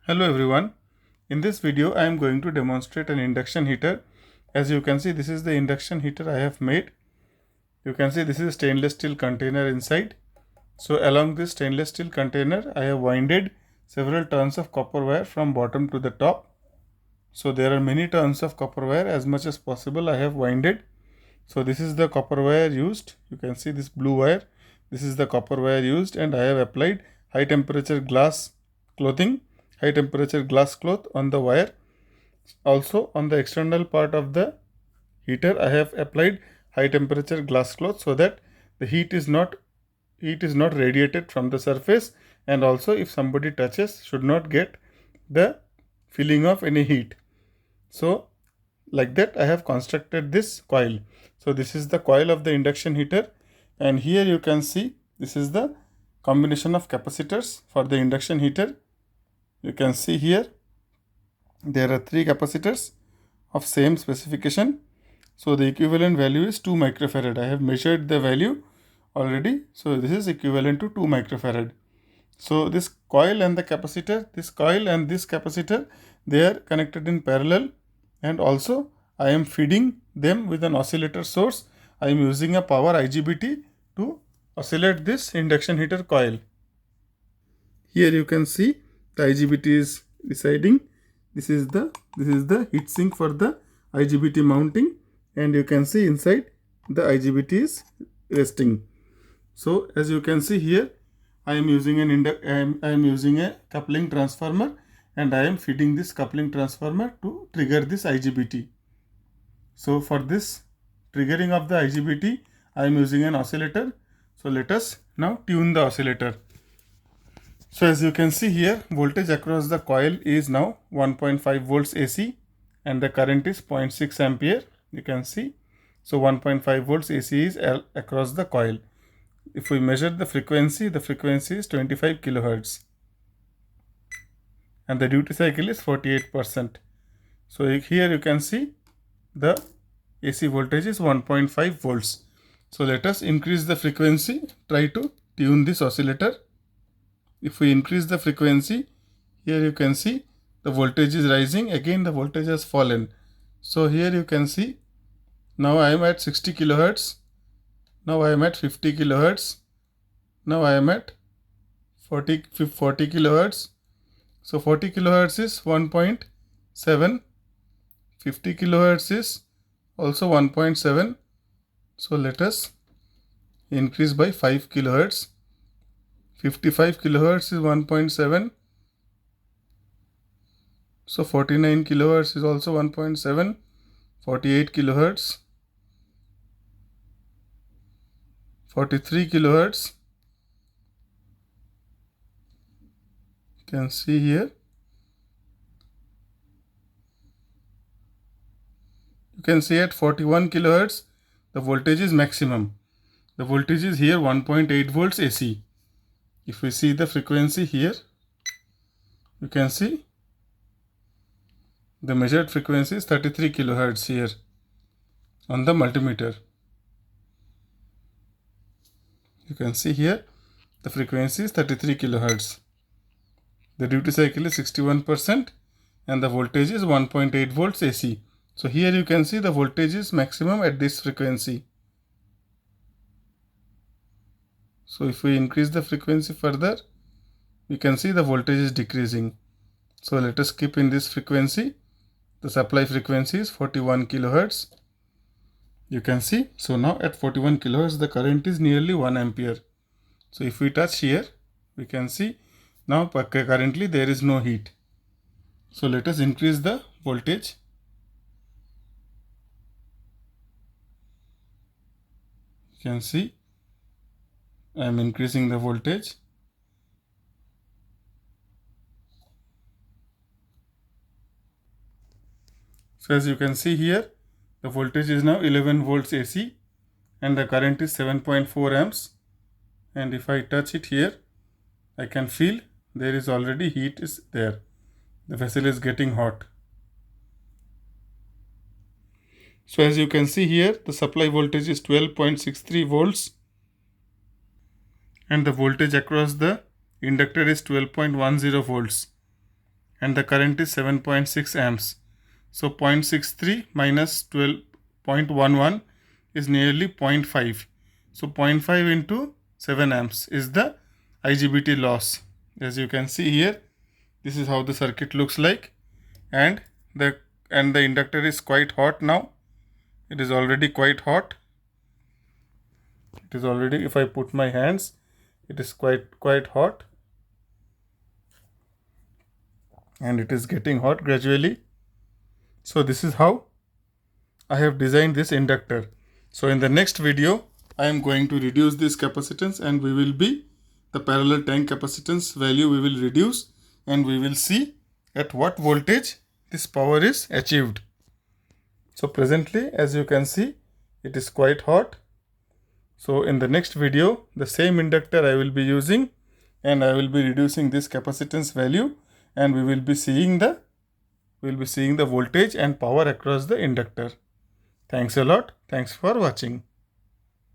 Hello everyone. In this video I am going to demonstrate an induction heater. As you can see, this is the induction heater I have made. You can see this is a stainless steel container inside. So along this stainless steel container I have winded several turns of copper wire from bottom to the top. So there are many turns of copper wire, as much as possible I have winded. So this is the copper wire used. You can see this blue wire. This is the copper wire used, and I have applied high temperature glass cloth on the wire. Also on the external part of the heater I have applied high temperature glass cloth so that the heat is not radiated from the surface, and also if somebody touches should not get the feeling of any heat. So like that I have constructed this coil. So this is the coil of the induction heater, and here you can see this is the combination of capacitors for the induction heater. You can see here there are 3 capacitors of same specification. So the equivalent value is 2 microfarad. I have measured the value already. So this is equivalent to 2 microfarad. So this coil and the capacitor, this coil and this capacitor, they are connected in parallel, and also I am feeding them with an oscillator source. I am using a power IGBT to oscillate this induction heater coil. Here you can see the IGBT is residing. This is the heat sink for the IGBT mounting, and you can see inside the IGBT is resting. So as you can see here, I am using a coupling transformer, and I am feeding this coupling transformer to trigger this IGBT. So for this triggering of the IGBT, I am using an oscillator. So let us now tune the oscillator. So as you can see here, voltage across the coil is now 1.5 volts AC, and the current is 0.6 ampere. You can see. So 1.5 volts AC is across the coil. If we measure the frequency is 25 kilohertz, and the duty cycle is 48%. So here you can see the AC voltage is 1.5 volts. So let us increase the frequency, try to tune this oscillator. If we increase the frequency, here you can see the voltage is rising. Again the voltage has fallen. So here you can see now I am at 60 kilohertz. Now I am at 50 kilohertz. Now I am at 40 kilohertz. So 40 kilohertz is 1.7. 50 kilohertz is also 1.7. So let us increase by 5 kilohertz. 55 kilohertz is 1.7. So 49 kilohertz is also 1.7. 48 kilohertz. 43 kilohertz. You can see here. You can see at 41 kilohertz the voltage is maximum. The voltage is here 1.8 volts AC. If we see the frequency here, you can see the measured frequency is 33 kilohertz here on the multimeter. You can see here the frequency is 33 kilohertz. The duty cycle is 61%, and the voltage is 1.8 volts AC. So here you can see the voltage is maximum at this frequency. So if we increase the frequency further, we can see the voltage is decreasing. So let us keep in this frequency. The supply frequency is 41 kilohertz. You can see. So now at 41 kilohertz the current is nearly 1 ampere. So if we touch here, we can see now currently there is no heat. So let us increase the voltage. You can see I am increasing the voltage. So as you can see here, the voltage is now 11 volts AC, and the current is 7.4 amps. And if I touch it here, I can feel there is already heat is there. The vessel is getting hot. So as you can see here, the supply voltage is 12.63 volts, and the voltage across the inductor is 12.10 volts. and the current is 7.6 amps. So 0.63 minus 12.11 is nearly 0.5. So 0.5 into 7 amps is the IGBT loss. As you can see here, this is how the circuit looks like, and the inductor is quite hot now. It is already quite hot. It is already, if I put my hands, it is quite hot, and it is getting hot gradually. So this is how I have designed this inductor. So in the next video, I am going to reduce this capacitance, and we will be the parallel tank capacitance value we will reduce, and we will see at what voltage this power is achieved. So presently, as you can see, it is quite hot. So in the next video, the same inductor I will be using, and I will be reducing this capacitance value, and we will be seeing the voltage and power across the inductor. Thanks a lot. Thanks for watching.